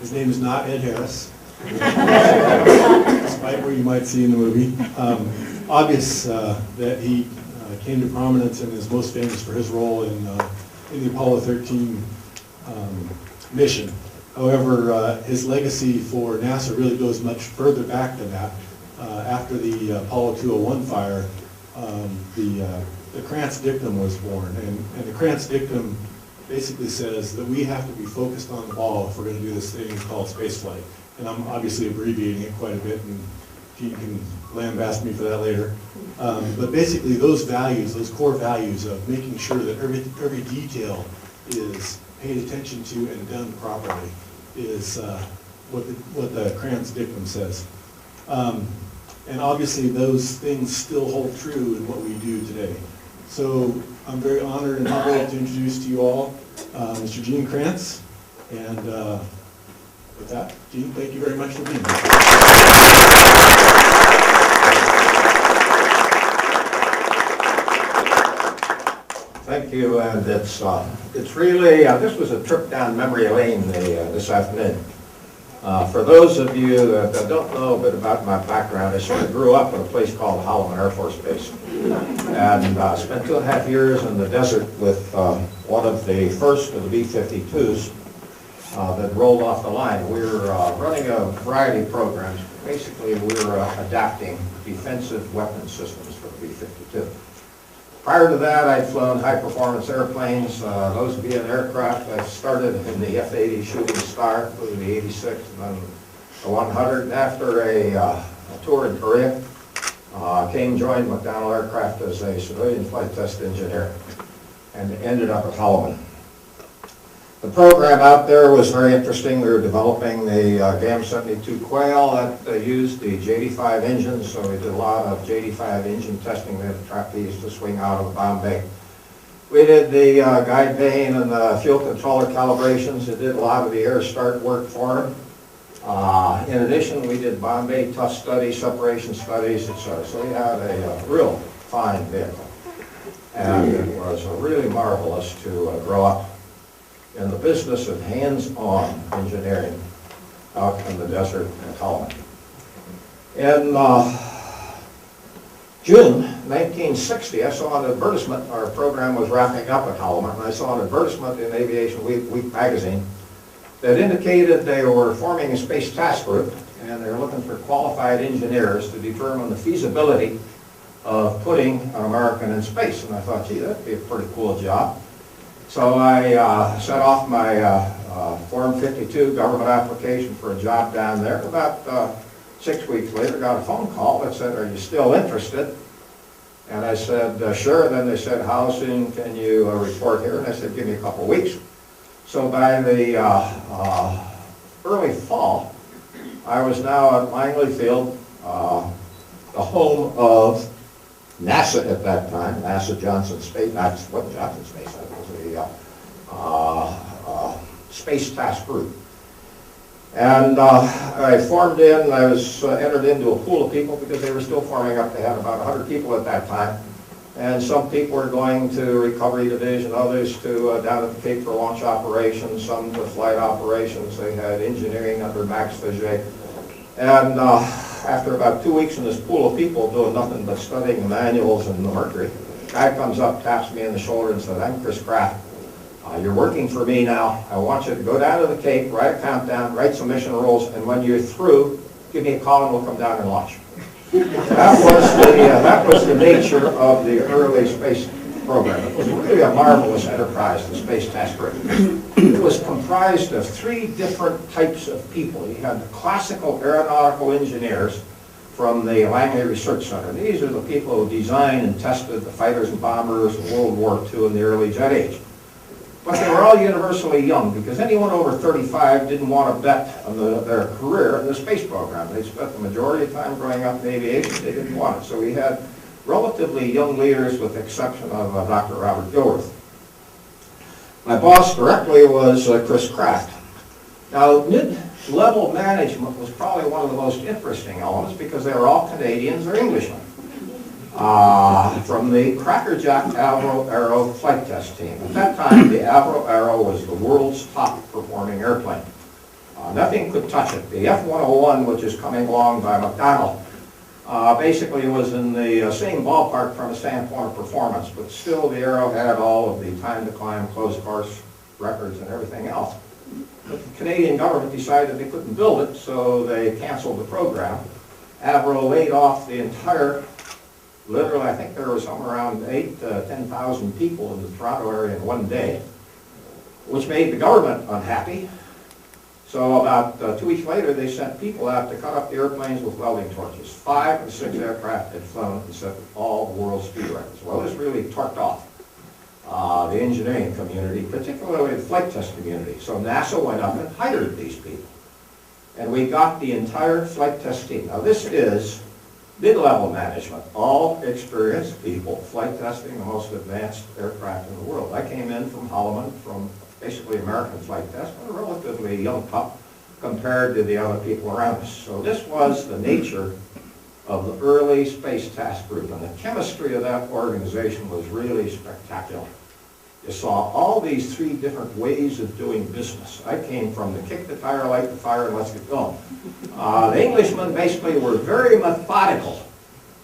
His name is not Ed Harris, despite what you might see in the movie. Obvious that he came to prominence and is most famous for his role in the Apollo 13 mission. However, his legacy for NASA really goes much further back than that. After the Apollo 201 fire, the Kranz dictum was born, and the Kranz dictum basically says that we have to be focused on the ball if we're going to do this thing called spaceflight. And I'm obviously abbreviating it quite a bit, and Gene can lambast me for that later. But basically those values, those core values of making sure that every detail is paid attention to and done properly is what the Kranz dictum says. And obviously those things still hold true in what we do today. So I'm very honored and humbled to introduce to you all Mr. Gene Kranz. And with that, Gene, thank you very much for being here. Thank you, and it's really, this was a trip down memory lane this afternoon. For those of you that don't know a bit about my background, I sort of grew up in a place called Holloman Air Force Base, and spent 2.5 years in the desert with one of the first of the B-52s that rolled off the line. We were running a variety of programs. Basically, we were adapting defensive weapon systems for the B-52. Prior to that, I'd flown high-performance airplanes. Those would be an aircraft. I started in the F-80 Shooting Star, flew the 86 and then the 100. And after a tour in Korea, joined McDonnell Aircraft as a civilian flight test engineer, and ended up at Holloman. The program out there was very interesting. We were developing the GAM-72 Quail that used the JD5 engines, so we did a lot of JD5 engine testing. We had the trapeze to swing out of the bomb bay. We did the guide vane and the fuel controller calibrations. We did a lot of the air start work for them. In addition, we did bomb bay test studies, separation studies, etc. So we had a real fine vehicle. And it was really marvelous to grow up in the business of hands-on engineering out in the desert in Holloman. In June 1960, I saw an advertisement. Our program was wrapping up at Holloman, and I saw an advertisement in Aviation Week magazine that indicated they were forming a space task group, and they were looking for qualified engineers to determine the feasibility of putting an American in space. And I thought, gee, that'd be a pretty cool job. So I set off my Form 52 government application for a job down there. About 6 weeks later, got a phone call that said, "Are you still interested?" And I said, "Sure." Then they said, "How soon can you report here?" And I said, "Give me a couple of weeks." So by the early fall, I was now at Langley Field, the home of NASA at that time, NASA Johnson Space, not what Johnson Space, that was a Space Task Group. And I formed in, I was entered into a pool of people because they were still forming up. They had about 100 people at that time. And some people were going to Recovery Division, others to down at the Cape for launch operations, some to flight operations. They had engineering under Max Faget. And after about 2 weeks in this pool of people doing nothing but studying the manuals and the Mercury, a guy comes up, taps me in the shoulder and said, "I'm Chris Kraft. You're working for me now. I want you to go down to the Cape, write a countdown, write some mission rules, and when you're through, give me a call and we'll come down and launch." That was the nature of the early space program. It was really a marvelous enterprise, the Space Task Group. It was comprised of 3 different types of people. You had the classical aeronautical engineers from the Langley Research Center. These are the people who designed and tested the fighters and bombers of World War II and the early jet age. But they were all universally young, because anyone over 35 didn't want to bet on their career in the space program. They spent the majority of time growing up in aviation. They didn't want it. So we had relatively young leaders, with the exception of Dr. Robert Gilworth. My boss directly was Chris Kraft. Now, mid-level management was probably one of the most interesting elements, because they were all Canadians or Englishmen. From the Crackerjack Avro Aero flight test team. At that time, the Avro Aero was the world's top performing airplane. Nothing could touch it. The F-101, which is coming along by McDonnell, basically was in the same ballpark from a standpoint of performance, but still the Aero had all of the time to climb, closed course records and everything else. But the Canadian government decided they couldn't build it, so they canceled the program. Avro laid off the entire, literally I think there were somewhere around 8,000 to 10,000 people in the Toronto area in one day, which made the government unhappy. So about 2 weeks later, they sent people out to cut up the airplanes with welding torches. 5 of the 6 aircraft had flown and set all the world's speed records. Well, this really torqued off the engineering community, particularly the flight test community. So NASA went up and hired these people. And we got the entire flight test team. Now this is mid-level management, all experienced people flight testing the most advanced aircraft in the world. I came in from Holloman, from basically American flight test, but a relatively young pup compared to the other people around us. So this was the nature of the early space task group, and the chemistry of that organization was really spectacular. You saw all these 3 different ways of doing business. I came from the kick the tire, light the fire, and let's get going. The Englishmen basically were very methodical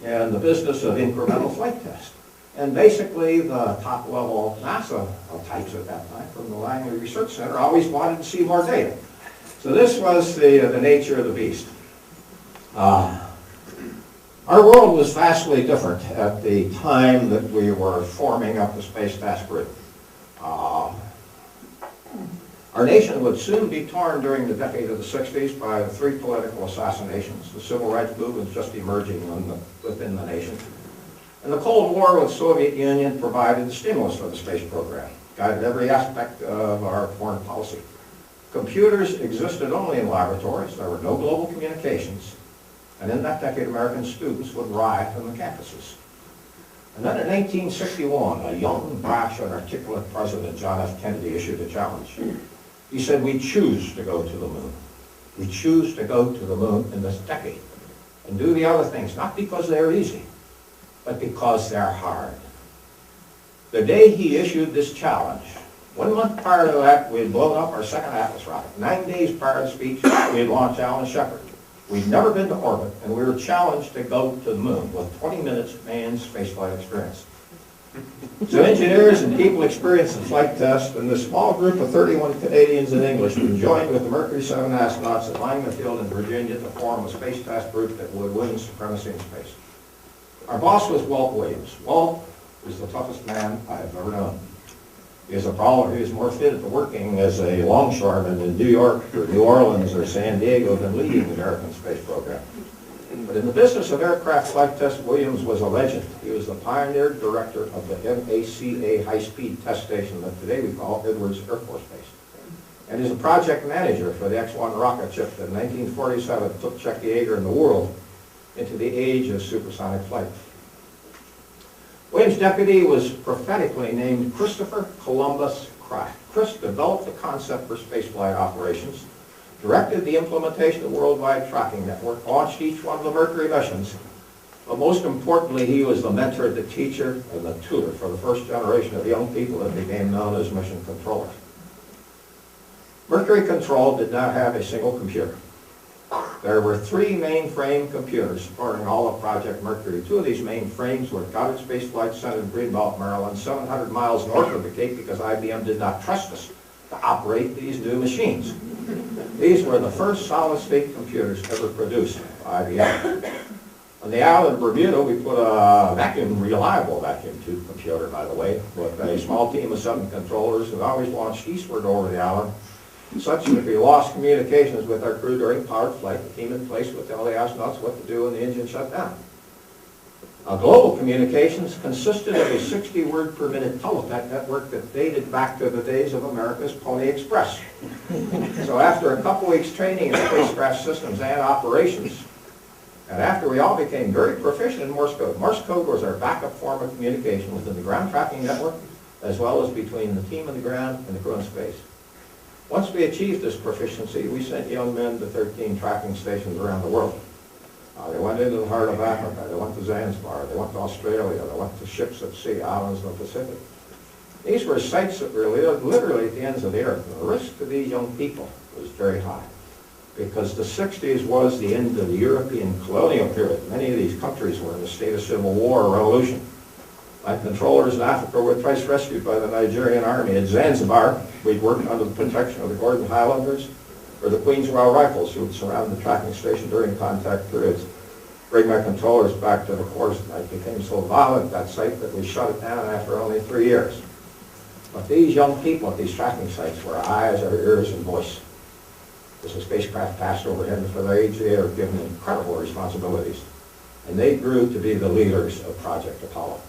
in the business of incremental flight test. And basically the top level NASA types at that time from the Langley Research Center always wanted to see more data. So this was the nature of the beast. Our world was vastly different at the time that we were forming up the Space Task Group. Our nation would soon be torn during the decade of the 60s by the 3 political assassinations. The civil rights movement was just emerging within the nation. And the Cold War with the Soviet Union provided the stimulus for the space program, guided every aspect of our foreign policy. Computers existed only in laboratories. There were no global communications. And in that decade, American students would riot on the campuses. And then in 1961, a young, brash, and articulate President John F. Kennedy issued a challenge. He said, we choose to go to the moon. We choose to go to the moon in this decade and do the other things, not because they're easy, but because they're hard. The day he issued this challenge, 1 month prior to that, we had blown up our second Atlas rocket. 9 days prior to the speech, we had launched Alan Shepard. We'd never been to orbit, and we were challenged to go to the moon with 20 minutes manned spaceflight experience. So engineers and people experienced the flight test, and this small group of 31 Canadians and Englishmen joined with the Mercury 7 astronauts at Langman Field in Virginia to form a space task group that would win supremacy in space. Our boss was Walt Williams. Walt was the toughest man I have ever known. He was a brawler. He was more fit to working as a longshoreman in New York or New Orleans or San Diego than leading the American space program. But in the business of aircraft flight test, Williams was a legend. He was the pioneer director of the MACA high-speed test station that today we call Edwards Air Force Base. And he's a project manager for the X-1 rocket ship that in 1947 took Chuck Yeager and the world into the age of supersonic flight. Williams' deputy was prophetically named Christopher Columbus Kraft. Chris developed the concept for spaceflight operations, directed the implementation of the Worldwide Tracking Network, launched each one of the Mercury missions, but most importantly, he was the mentor, the teacher, and the tutor for the first generation of young people that became known as mission controllers. Mercury Control did not have a single computer. There were 3 mainframe computers supporting all of Project Mercury. 2 of these mainframes were at Goddard Space Flight Center in Greenbelt, Maryland, 700 miles north of the Cape because IBM did not trust us to operate these new machines. These were the first solid-state computers ever produced by IBM. On the island of Bermuda, we put a reliable vacuum tube computer, by the way, with a small team of 7 controllers who always launched eastward over the island, such that if we lost communications with our crew during powered flight, the team in place would tell the astronauts what to do when the engine shut down. Global communications consisted of a 60-word per minute teletype network that dated back to the days of America's Pony Express. So after a couple weeks training in spacecraft systems and operations, and after we all became very proficient in Morse code was our backup form of communication within the ground tracking network, as well as between the team on the ground and the crew in space. Once we achieved this proficiency, we sent young men to 13 tracking stations around the world. They went into the heart of Africa, they went to Zanzibar, they went to Australia, they went to ships at sea, islands in the Pacific. These were sites that were literally at the ends of the earth, and the risk to these young people was very high. because the 60s was the end of the European colonial period. Many of these countries were in a state of civil war or revolution. My controllers in Africa were twice rescued by the Nigerian army. In Zanzibar, we'd worked under the protection of the Gordon Highlanders or the Queen's Royal Rifles, who would surround the tracking station during contact periods. Bring my controllers back to the course, and it became so violent, that site, that we shut it down after only 3 years. But these young people at these tracking sites were our eyes, our ears, and voice. As the spacecraft passed overhead, for their age, they were given incredible responsibilities. And they grew to be the leaders of Project Apollo.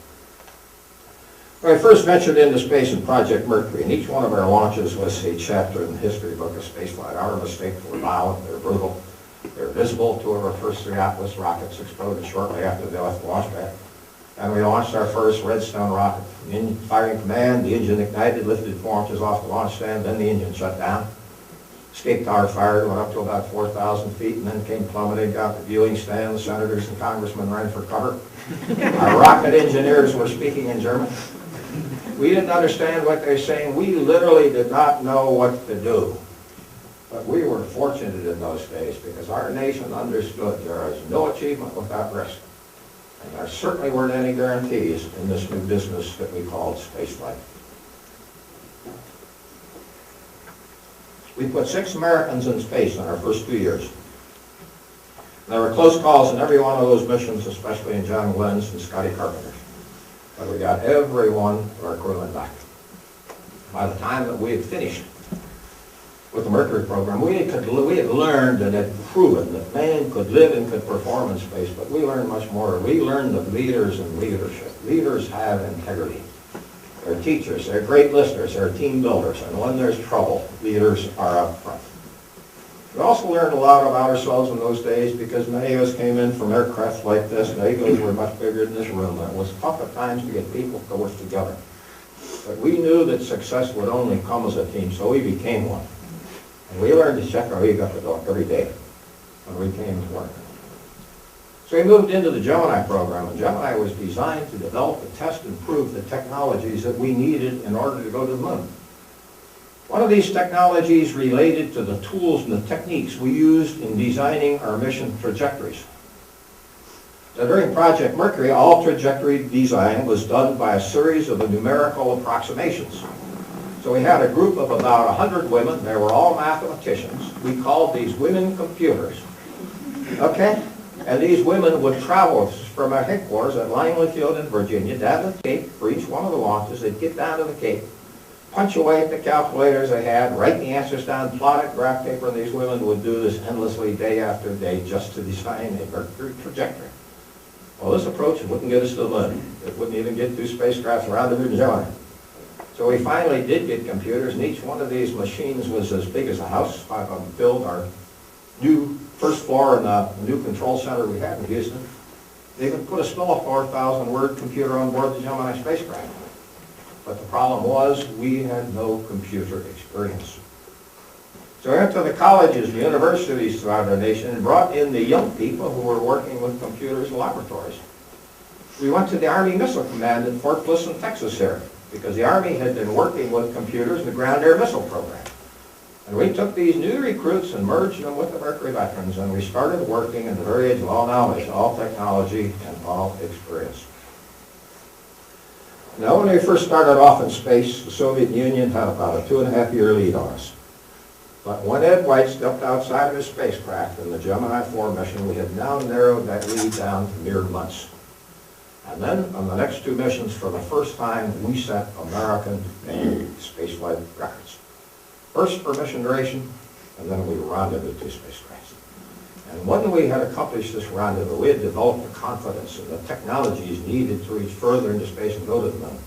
When I first ventured into space in Project Mercury, and each one of our launches was a chapter in the history book of spaceflight. Our mistakes were violent, they were brutal, they were visible. 2 of our first 3 Atlas rockets exploded shortly after they left the launch pad. And we launched our first Redstone rocket. In firing command, the engine ignited, lifted 4 inches off the launch stand, then the engine shut down. Escape tower fired, went up to about 4,000 feet, and then came plummeting down the viewing stand. The senators and congressmen ran for cover. Our rocket engineers were speaking in German. We didn't understand what they were saying. We literally did not know what to do. But we were fortunate in those days because our nation understood there is no achievement without risk. And there certainly weren't any guarantees in this new business that we called spaceflight. We put 6 Americans in space in our first 2 years. There were close calls in every one of those missions, especially in John Glenn's and Scotty Carpenter's. But we got every one of our crewmen back. By the time that we had finished with the Mercury program, we had learned and had proven that man could live and could perform in space, but we learned much more. We learned that leaders and leadership. Leaders have integrity. They're teachers, they're great listeners, they're team builders, and when there's trouble, leaders are up front. We also learned a lot about ourselves in those days because many of us came in from aircraft like this, and egos were much bigger than this room. It was tough at times to get people to work together. But we knew that success would only come as a team, so we became one. And we learned to check our ego at the door every day when we came to work. So we moved into the Gemini program, and Gemini was designed to develop, test, and prove the technologies that we needed in order to go to the moon. One of these technologies related to the tools and the techniques we used in designing our mission trajectories. Now, during Project Mercury, all trajectory design was done by a series of numerical approximations. So we had a group of about 100 women. They were all mathematicians. We called these women computers. Okay? And these women would travel from our headquarters at Langley Field in Virginia down to the Cape for each one of the launches. They'd get down to the Cape, punch away at the calculators they had, write the answers down, plot it, graph paper, and these women would do this endlessly day after day just to design a Mercury trajectory. Well, this approach wouldn't get us to the moon. It wouldn't even get 2 spacecrafts around the moon. So we finally did get computers, and each one of these machines was as big as a house. 5 of them filled our new first floor in the new control center we had in Houston. They even put a small 4,000-word computer on board the Gemini spacecraft. But the problem was we had no computer experience. So we went to the colleges and universities throughout our nation and brought in the young people who were working with computers in laboratories. We went to the Army Missile Command in Fort Bliss in Texas here, because the Army had been working with computers in the ground air missile program. And we took these new recruits and merged them with the Mercury veterans, and we started working in the very age of all knowledge, all technology, and all experience. Now, when we first started off in space, the Soviet Union had about a 2.5-year lead on us. But when Ed White stepped outside of his spacecraft in the Gemini 4 mission, we had now narrowed that lead down to mere months. And then, on the next 2 missions, for the first time, we set American spaceflight records. First for mission duration, and then we rendezvous 2 spacecrafts. And when we had accomplished this rendezvous, we had developed the confidence and the technologies needed to reach further into space and go to the moon.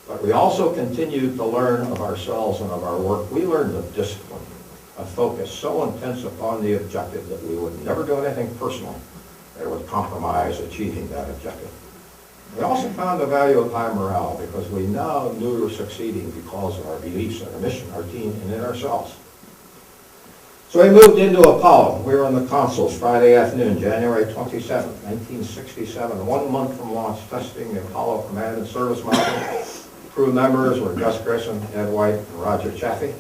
But we also continued to learn of ourselves and of our work. We learned of discipline, a focus so intense upon the objective that we would never do anything personal that would compromise achieving that objective. We also found the value of high morale because we now knew we were succeeding because of our beliefs in our mission, our team, and in ourselves. So we moved into Apollo. We were on the consoles Friday afternoon, January 27, 1967, 1 month from launch, testing the Apollo Command and Service Module. Crew members were Gus Grissom, Ed White, and Roger Chaffee.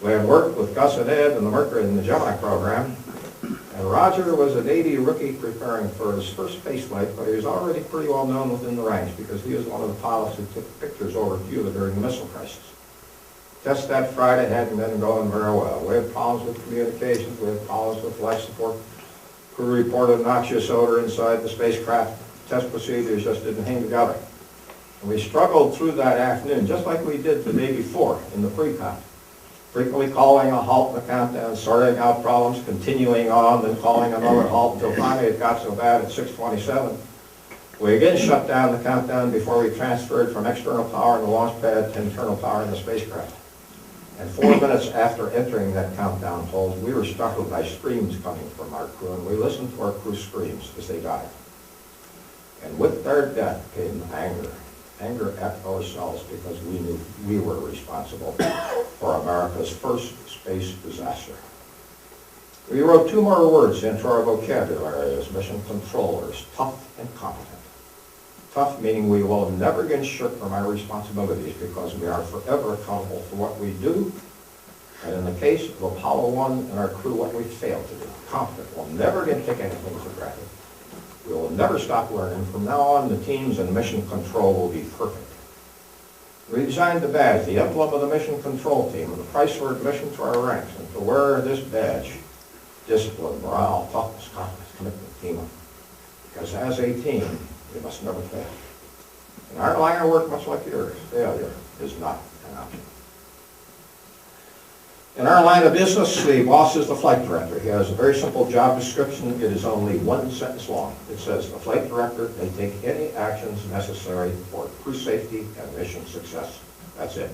We had worked with Gus and Ed and the Mercury in the Gemini program, and Roger was a Navy rookie preparing for his first space flight, but he was already pretty well known within the ranks because he was one of the pilots who took pictures over Cuba during the missile crisis. Test that Friday hadn't been going very well. We had problems with communications, we had problems with life support. Crew reported noxious odor inside the spacecraft. Test procedures just didn't hang together. And we struggled through that afternoon, just like we did the day before in the pre-con. Frequently calling a halt in the countdown, sorting out problems, continuing on, then calling another halt until finally it got so bad at 6:27. We again shut down the countdown before we transferred from external power in the launch pad to internal power in the spacecraft. And 4 minutes after entering that countdown hold, we were startled by screams coming from our crew, and we listened to our crew's screams as they died. And with their death came anger. Anger at ourselves because we knew we were responsible for America's first space disaster. We wrote 2 more words into our vocabulary as mission controllers: tough and competent. Tough meaning we will never get shirk from our responsibilities because we are forever accountable for what we do. And in the case of Apollo 1 and our crew, what we failed to do. Competent. We'll never get take anything for granted. We will never stop learning. From now on, the teams and mission control will be perfect. We designed the badge, the emblem of the mission control team, and the price for admission to our ranks. And to wear this badge, discipline, morale, toughness, confidence, commitment, teamwork. Because as a team, we must never fail. In our line of work, much like yours, failure is not an option. In our line of business, the boss is the flight director. He has a very simple job description. It is only 1 sentence long. It says, the flight director may take any actions necessary for crew safety and mission success. That's it.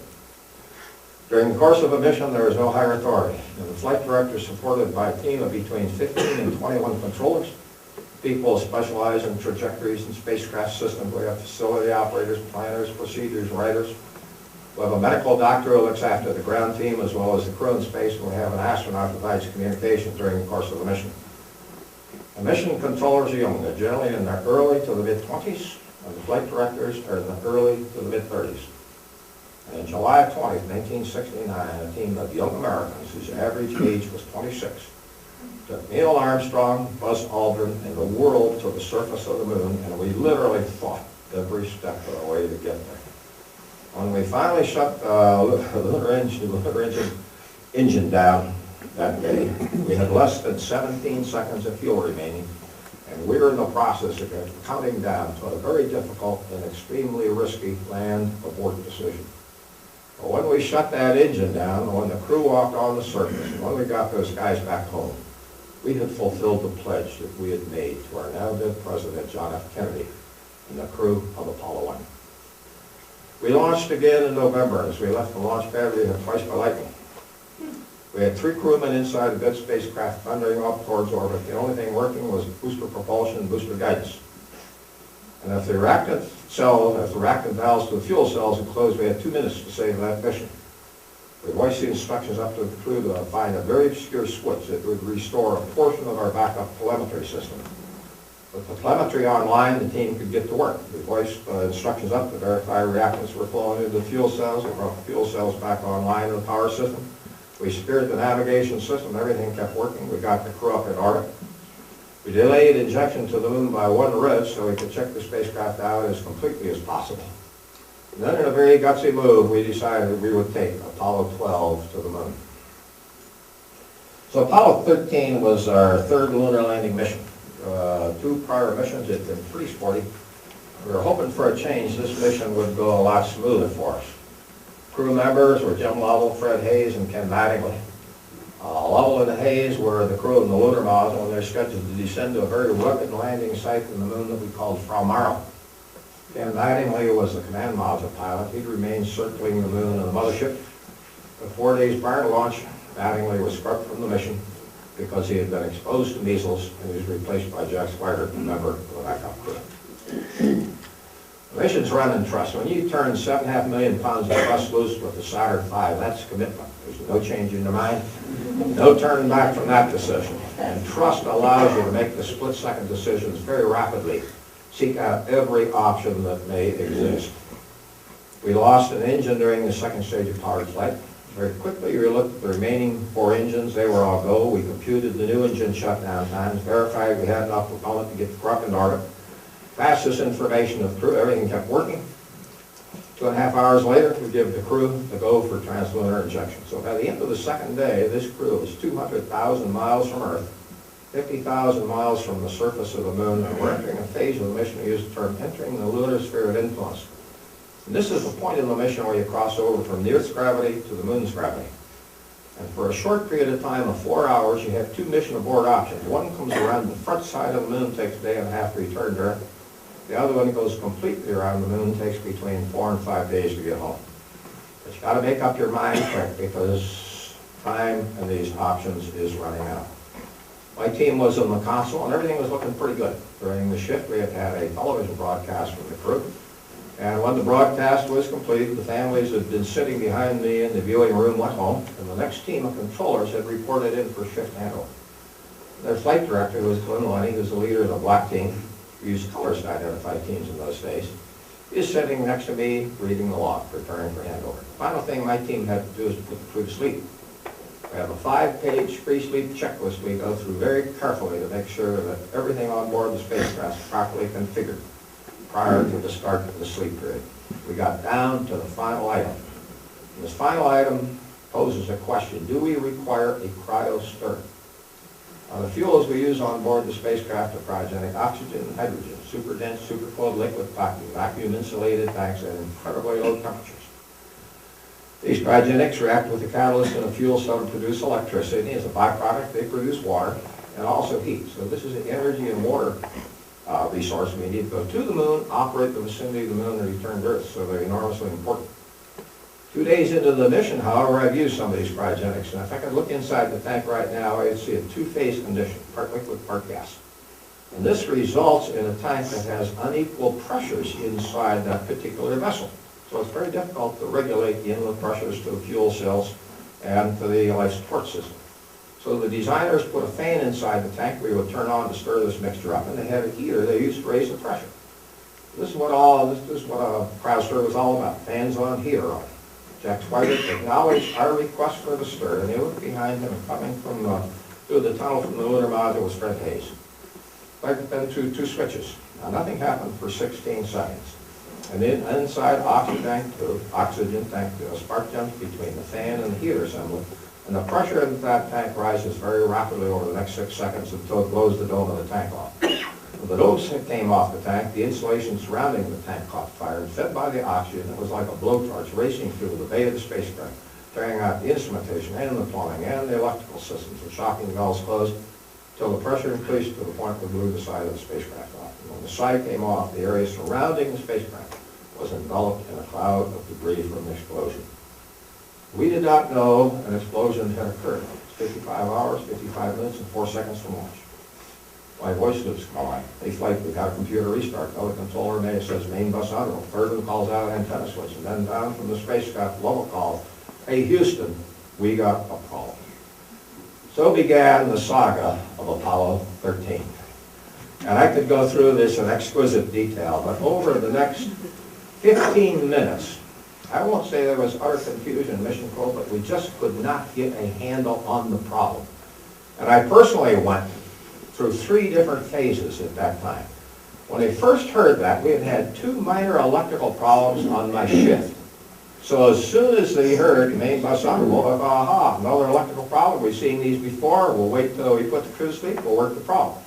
During the course of a mission, there is no higher authority. And the flight director is supported by a team of between 15 and 21 controllers. People specialize in trajectories and spacecraft systems. We have facility operators, planners, procedures, writers. We have a medical doctor who looks after the ground team as well as the crew in space, and we have an astronaut who provides communication during the course of the mission. The mission controllers are young. They're generally in their early to the mid-20s, and the flight directors are in the early to the mid-30s. And in July 20th, 1969, a team of young Americans whose average age was 26 took Neil Armstrong, Buzz Aldrin, and the world to the surface of the moon, and we literally fought every step of the way to get there. When we finally shut the lunar engine down that day, we had less than 17 seconds of fuel remaining, and we were in the process of counting down to a very difficult and extremely risky land abort decision. But when we shut that engine down, when the crew walked on the surface, and when we got those guys back home, we had fulfilled the pledge that we had made to our now dead President John F. Kennedy and the crew of Apollo 1. We launched again in November. As we left the launch pad, we hit twice by lightning. We had 3 crewmen inside the dead spacecraft thundering off towards orbit. The only thing working was booster propulsion and booster guidance. And if the reactant valves to the fuel cells had closed, we had 2 minutes to save that mission. We voiced the instructions up to the crew to find a very obscure switch that would restore a portion of our backup telemetry system. With the telemetry online, the team could get to work. We voiced instructions up to verify reactants were flowing into the fuel cells. We brought the fuel cells back online in the power system. We secured the navigation system. Everything kept working. We got the crew up in orbit. We delayed injection to the moon by 1 rev so we could check the spacecraft out as completely as possible. And then in a very gutsy move, we decided we would take Apollo 12 to the moon. So Apollo 13 was our 3rd lunar landing mission. 2 prior missions had been pretty sporty. We were hoping for a change. This mission would go a lot smoother for us. Crew members were Jim Lovell, Fred Hayes, and Ken Mattingly. Lovell and Hayes were the crew of the lunar module, and they're scheduled to descend to a very rugged landing site in the moon that we called Frau Maro. Ken Mattingly was the command module pilot. He'd remained circling the moon in the mothership. But 4 days prior to launch, Mattingly was scrubbed from the mission because he had been exposed to measles, and he was replaced by Jack Swigert, a member of the backup crew. The missions run in trust. When you turn 7.5 million pounds of thrust loose with the Saturn V, that's commitment. There's no change in your mind, no turning back from that decision. And trust allows you to make the split-second decisions very rapidly. Seek out every option that may exist. We lost an engine during the 2nd stage of powered flight. Very quickly, we looked at the remaining 4 engines. They were all go. We computed the new engine shutdown times, verified we had enough propellant to get the truck in orbit. Passed this information to the crew. Everything kept working. 2.5 hours later, we give the crew the go for translunar injection. So by the end of the second day, this crew was 200,000 miles from Earth, 50,000 miles from the surface of the moon, and we're entering a phase of the mission we use the term entering the lunar sphere of influence. And this is the point in the mission where you cross over from the Earth's gravity to the moon's gravity. And for a short period of time of 4 hours, you have 2 mission abort options. One comes around the front side of the moon, takes a day and a half to return to Earth. The other one goes completely around the moon, takes between 4 and 5 days to get home. But you got to make up your mind quick because time in these options is running out. My team was in the console and everything was looking pretty good. During the shift, we had had a television broadcast from the crew. And when the broadcast was completed, the families had been sitting behind me in the viewing room went home, and the next team of controllers had reported in for shift handover. Their flight director was Glenn Lunny, who's the leader of the black team. We used colors to identify teams in those days. He's sitting next to me, reading the log, preparing for handover. The final thing my team had to do is to put the crew to sleep. We have a 5-page pre-sleep checklist we go through very carefully to make sure that everything on board the spacecraft is properly configured prior to the start of the sleep period. We got down to the final item. And this final item poses a question: do we require a cryostir? The fuels we use on board the spacecraft are cryogenic oxygen and hydrogen, super dense, super cold liquid vacuum insulated tanks at incredibly low temperatures. These cryogenics react with the catalyst in a fuel cell to produce electricity. As a byproduct, they produce water and also heat. So this is an energy and water resource we need to go to the moon, operate the vicinity of the moon, and return to Earth. So they're enormously important. 2 days into the mission, however, I've used some of these cryogenics, and if I could look inside the tank right now, I'd see a 2-phase condition, part liquid, part gas. And this results in a tank that has unequal pressures inside that particular vessel. So it's very difficult to regulate the inlet pressures to the fuel cells and to the life support system. So the designers put a fan inside the tank we would turn on to stir this mixture up, and they had a heater they used to raise the pressure. This is what a cryostir was all about, fans on, heater on. Jack Swigert acknowledged our request for the stir, and they looked behind him, and coming from through the tunnel from the lunar module was Fred Hayes. Then two switches. Now nothing happened for 16 seconds. And then inside oxygen tank 2, a spark jumps between the fan and the heater assembly, and the pressure in that tank rises very rapidly over the next 6 seconds until it blows the dome of the tank off. When the dome came off the tank, the insulation surrounding the tank caught fire, and fed by the oxygen, it was like a blowtorch racing through the bay of the spacecraft, tearing out the instrumentation and the plumbing and the electrical systems. The shocking valves closed until the pressure increased to the point where it blew the side of the spacecraft off. And when the side came off, the area surrounding the spacecraft was enveloped in a cloud of debris from the explosion. We did not know an explosion had occurred. It's 55 hours, 55 minutes, and 4 seconds from launch. My voice loops calling. Hey, flight, we've got a computer restart. Oh, the controller name says main bus on roll. Third one calls out antenna switch. And then down from the spacecraft, level call. Hey, Houston, we got a problem. So began the saga of Apollo 13. And I could go through this in exquisite detail, but over the next 15 minutes, I won't say there was utter confusion in mission control, but we just could not get a handle on the problem. And I personally went through 3 different phases at that time. When I first heard that, we had had 2 minor electrical problems on my shift. So as soon as they heard main bus on, well, aha, another electrical problem. We've seen these before. We'll wait till we put the crew to sleep. We'll work the problem.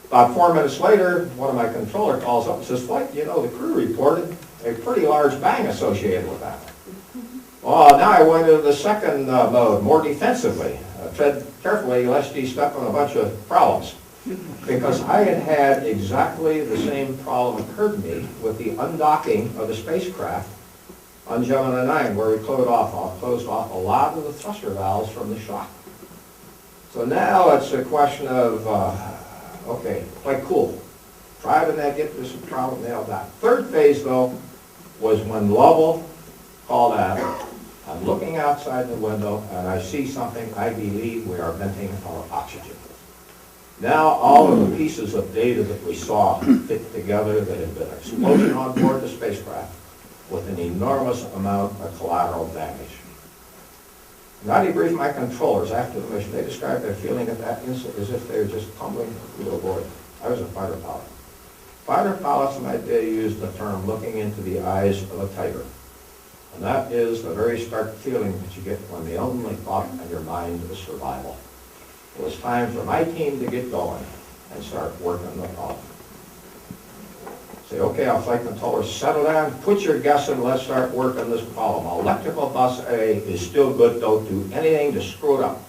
About 4 minutes later, one of my controller calls up and says, "Flight, you know, the crew reported a pretty large bang associated with that." Well, now I went into the second mode, more defensively. Tread carefully lest you step on a bunch of problems. Because I had had exactly the same problem occur to me with the undocking of the spacecraft on Gemini 9, where we closed off a lot of the thruster valves from the shock. So now it's a question of, okay, quite cool. Try to get this problem nailed down. Third phase, though, was when Lovell called out. I'm looking outside the window, and I see something. I believe we are venting our oxygen. Now all of the pieces of data that we saw fit together. There had been an explosion on board the spacecraft with an enormous amount of collateral damage. And I debriefed my controllers after the mission. They described their feeling at that instant as if they were just tumbling through a void. I was a fighter pilot. Fighter pilots in my day used the term looking into the eyes of a tiger. And that is the very stark feeling that you get when the only thought on your mind is survival. It was time for my team to get going and start working the problem. Say, okay, our flight controllers, settle down, put your guess in, let's start working this problem. Electrical bus A is still good, don't do anything to screw it up.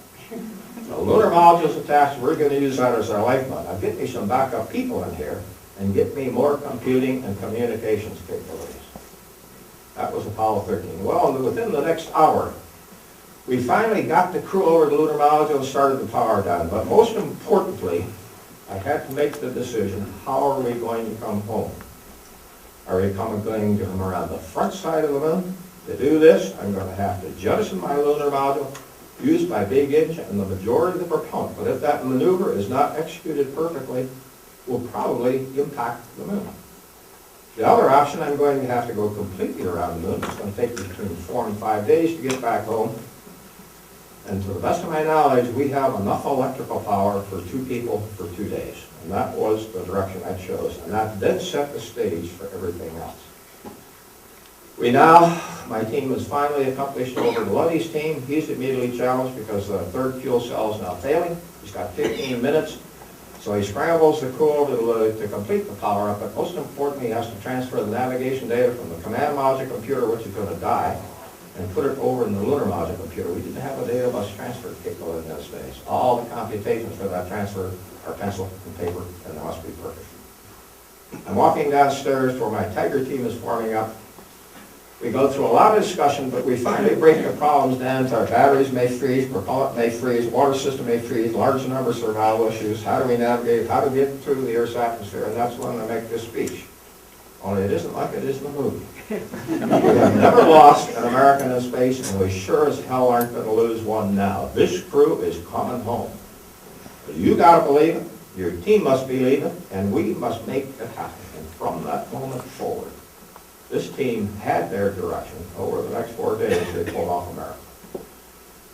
The lunar module's attached, we're going to use that as our lifeblood. Now get me some backup people in here and get me more computing and communications capabilities. That was Apollo 13. Well, within the next hour, we finally got the crew over to the lunar module and started the power down. But most importantly, I had to make the decision, how are we going to come home? Are we going to come around the front side of the moon? To do this, I'm going to have to jettison my lunar module, use my big engine and the majority of the propellant. But if that maneuver is not executed perfectly, will probably impact the moon. The other option, I'm going to have to go completely around the moon. It's going to take between 4 and 5 days to get back home. And to the best of my knowledge, we have enough electrical power for 2 people for 2 days. And that was the direction I chose. And that then set the stage for everything else. My team has finally accomplished over to Luddy's team. He's immediately challenged because the 3rd fuel cell is now failing. He's got 15 minutes. So he scrambles the crew over to complete the power up, but most importantly, he has to transfer the navigation data from the command module computer, which is going to die, and put it over in the lunar module computer. We didn't have a data bus transfer capability in those days. All the computations for that transfer are pencil and paper, and they must be perfect. I'm walking downstairs where my Tiger team is forming up. We go through a lot of discussion, but we finally break the problems down to our batteries may freeze, propellant may freeze, water system may freeze, large number of survival issues, how do we navigate, how to get through the Earth's atmosphere, and that's when I make this speech. Only it isn't like it is in the movie. We have never lost an American in space, and we sure as hell aren't going to lose one now. This crew is coming home. But you got to believe it, your team must believe it, and we must make it happen. And from that moment forward, this team had their direction. Over the next 4 days, they pulled off America.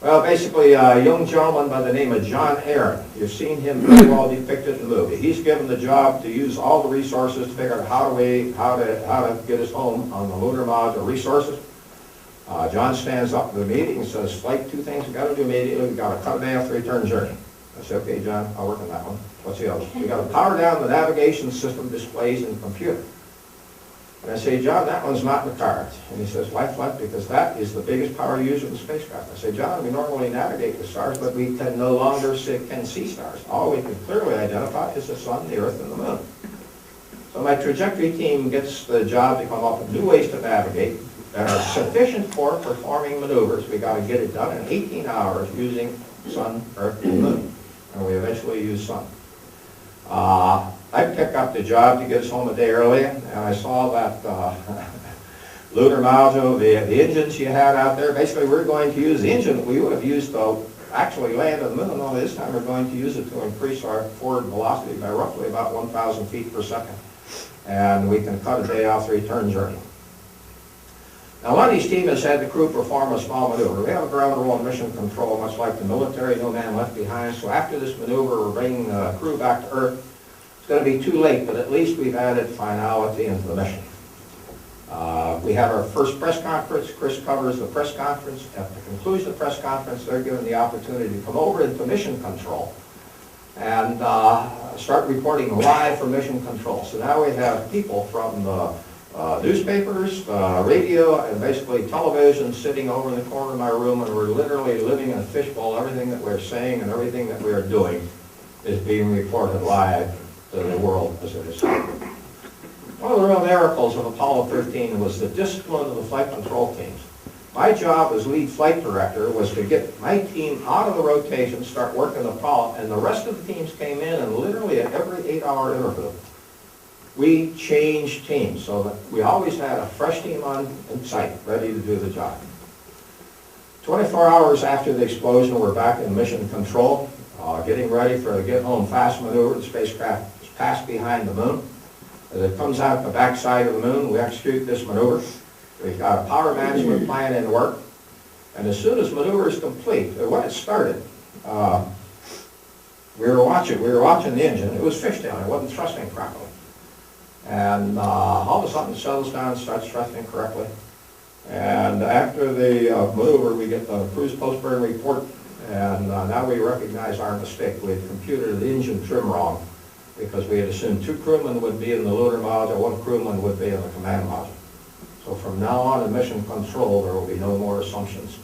Well, basically, a young gentleman by the name of John Aaron. You've seen him very well depicted in the movie. He's given the job to use all the resources to figure out how to get us home on the lunar module resources. John stands up in the meeting and says, "Flight, 2 things we got to do immediately. We got to cut a day off the return journey." I said, "Okay, John, I'll work on that one. What's the other? We got to power down the navigation system displays in the computer." And I say, "John, that one's not in the cards." And he says, "Why, Flint?" "Because that is the biggest power user in the spacecraft." I say, "John, we normally navigate the stars, but we can no longer can see stars. All we can clearly identify is the sun, the earth, and the moon." So my trajectory team gets the job to come up with new ways to navigate that are sufficient for performing maneuvers. We got to get it done in 18 hours using sun, earth, and moon. And we eventually use sun. I picked up the job to get us home a day early, and I saw that lunar module, the engines you had out there. Basically, we're going to use the engine that we would have used to actually land on the moon. Only this time we're going to use it to increase our forward velocity by roughly about 1,000 feet per second. And we can cut a day off the return journey. Now, Lundy's team has had the crew perform a small maneuver. We have a ground rule and mission control, much like the military, no man left behind. So after this maneuver, we're bringing the crew back to Earth. It's going to be too late, but at least we've added finality into the mission. We have our first press conference. Chris covers the press conference. At the conclusion of the press conference, they're given the opportunity to come over into mission control and start reporting live from mission control. So now we have people from the newspapers, radio, and basically television sitting over in the corner of my room, and we're literally living in a fishbowl. Everything that we're saying and everything that we are doing is being reported live to the world as it is happening. One of the real miracles of Apollo 13 was the discipline of the flight control teams. My job as lead flight director was to get my team out of the rotation, start working the problem, and the rest of the teams came in, and literally at every 8-hour interval, we changed teams so that we always had a fresh team on site, ready to do the job. 24 hours after the explosion, we're back in mission control, getting ready for the get home fast maneuver. The spacecraft is passed behind the moon. As it comes out the backside of the moon, we execute this maneuver. We've got a power management plan in work. And as soon as maneuver is complete, when it started, we were watching the engine. It was fishtail, it wasn't thrusting properly. And all of a sudden it settles down and starts thrusting correctly. And after the maneuver, we get the cruise post-burn report, and now we recognize our mistake. We had computed the engine trim wrong, because we had assumed 2 crewmen would be in the lunar module, 1 crewman would be in the command module. So from now on in mission control, there will be no more assumptions.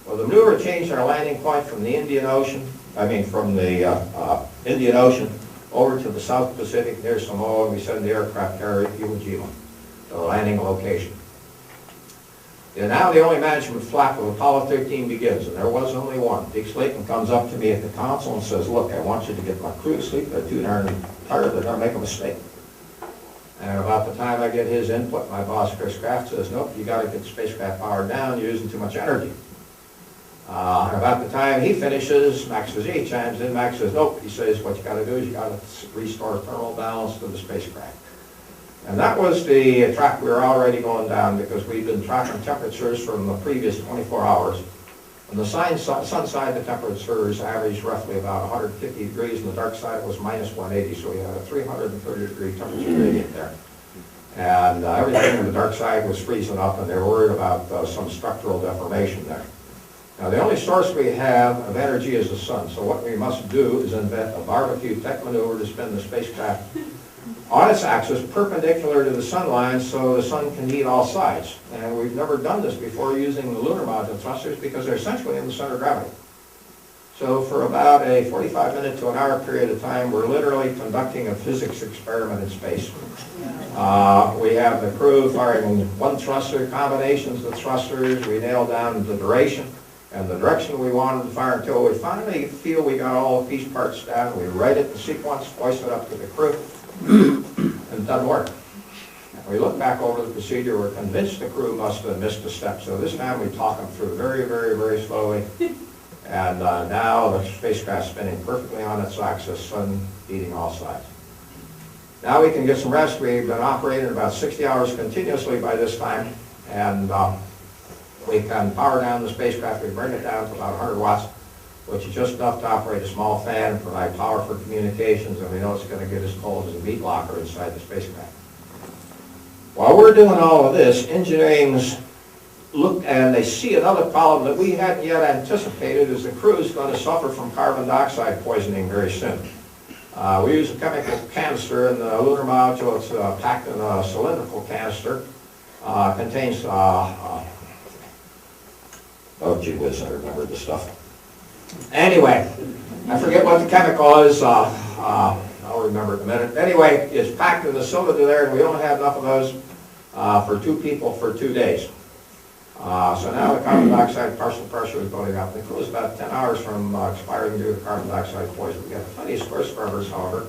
Well, the maneuver changed our landing point from the Indian Ocean over to the South Pacific near Samoa, and we send the aircraft carrier Iwo Jima to the landing location. And now the only management flap of Apollo 13 begins, and there was only one. Dick Slayton comes up to me at the console and says, look, I want you to get my crew to sleep. They're too darn tired, they're going to make a mistake. And about the time I get his input, my boss, Chris Kraft, says, nope, you got to get the spacecraft powered down, you're using too much energy. And about the time he finishes, Max Vazee chimes in. Max says, nope. He says, what you got to do is you got to restore thermal balance to the spacecraft. And that was the track we were already going down, because we'd been tracking temperatures from the previous 24 hours. On the sun side, the temperatures averaged roughly about 150 degrees, and the dark side was minus 180, so we had a 330 degree temperature gradient there. And everything on the dark side was freezing up, and they were worried about some structural deformation there. Now, the only source we have of energy is the sun, so what we must do is invent a barbecue type maneuver to spin the spacecraft on its axis perpendicular to the sun line so the sun can heat all sides. And we've never done this before using the lunar module thrusters, because they're essentially in the center of gravity. So for about a 45-minute to an hour period of time, we're literally conducting a physics experiment in space. We have the crew firing one thruster, combinations of thrusters. We nail down the duration and the direction we wanted to fire until we finally feel we got all the piece parts down. We write it in sequence, voice it up to the crew, and it doesn't work. We look back over the procedure, we're convinced the crew must have missed a step, so this time we talk them through very, very, very slowly. And now the spacecraft's spinning perfectly on its axis, sun heating all sides. Now we can get some rest. We've been operating about 60 hours continuously by this time, and we can power down the spacecraft. We bring it down to about 100 watts, which is just enough to operate a small fan and provide power for communications, and we know it's going to get as cold as a meat locker inside the spacecraft. While we're doing all of this, engineering's look, and they see another problem that we hadn't yet anticipated, is the crew is going to suffer from carbon dioxide poisoning very soon. We use a chemical canister in the lunar module. It's packed in a cylindrical canister. Contains, oh gee whiz, I remember the stuff. Anyway, I forget what the chemical is. I'll remember it in a minute. Anyway, it's packed in the cylinder there, and we only have enough of those for 2 people for 2 days. So now the carbon dioxide partial pressure is building up. The crew is about 10 hours from expiring due to carbon dioxide poison. We got plenty of square scrubbers, however,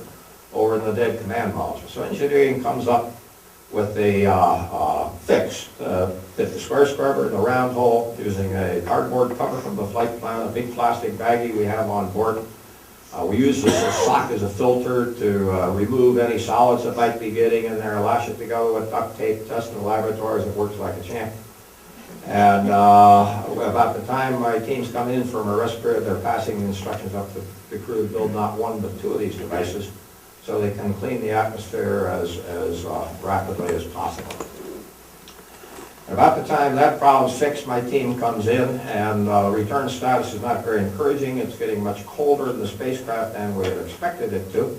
over in the dead command module. So engineering comes up with the fix to fit the square scrubber in a round hole using a cardboard cover from the flight plan, a big plastic baggie we have on board. We use this sock as a filter to remove any solids that might be getting in there, lash it together with duct tape, test in the laboratories. It works like a champ. And about the time my teams come in from a rest period, they're passing the instructions up to the crew to build not 1 but 2 of these devices so they can clean the atmosphere as rapidly as possible. About the time that problem's fixed, my team comes in, and return status is not very encouraging. It's getting much colder in the spacecraft than we had expected it to.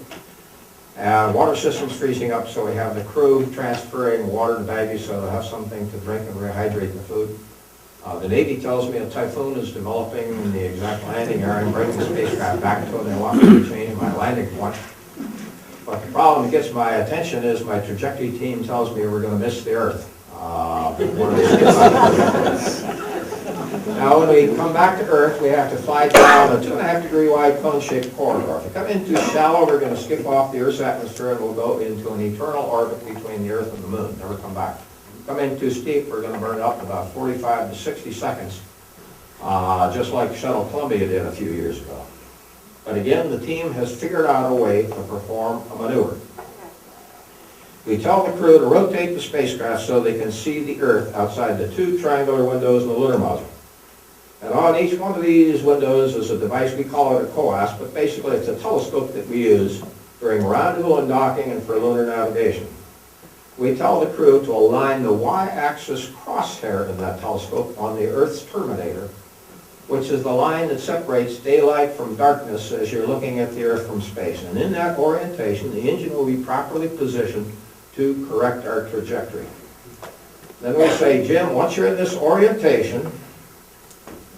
And water system's freezing up, so we have the crew transferring water to baggies so they'll have something to drink and rehydrate the food. The Navy tells me a typhoon is developing in the exact landing area and bringing the spacecraft back to it. They want me to change my landing point. But the problem that gets my attention is my trajectory team tells me we're going to miss the Earth. Now, when we come back to Earth, we have to fly down a 2.5 degree wide cone-shaped corridor. If we come in too shallow, we're going to skip off the Earth's atmosphere and we'll go into an eternal orbit between the Earth and the Moon, never come back. Come in too steep, we're going to burn up in about 45 to 60 seconds, just like Shuttle Columbia did a few years ago. But again, the team has figured out a way to perform a maneuver. We tell the crew to rotate the spacecraft so they can see the Earth outside the 2 triangular windows in the lunar module. And on each one of these windows is a device, we call it a COAS, but basically it's a telescope that we use during rendezvous and docking and for lunar navigation. We tell the crew to align the y-axis crosshair in that telescope on the Earth's terminator, which is the line that separates daylight from darkness as you're looking at the Earth from space. And in that orientation, the engine will be properly positioned to correct our trajectory. Then we say, Jim, once you're in this orientation,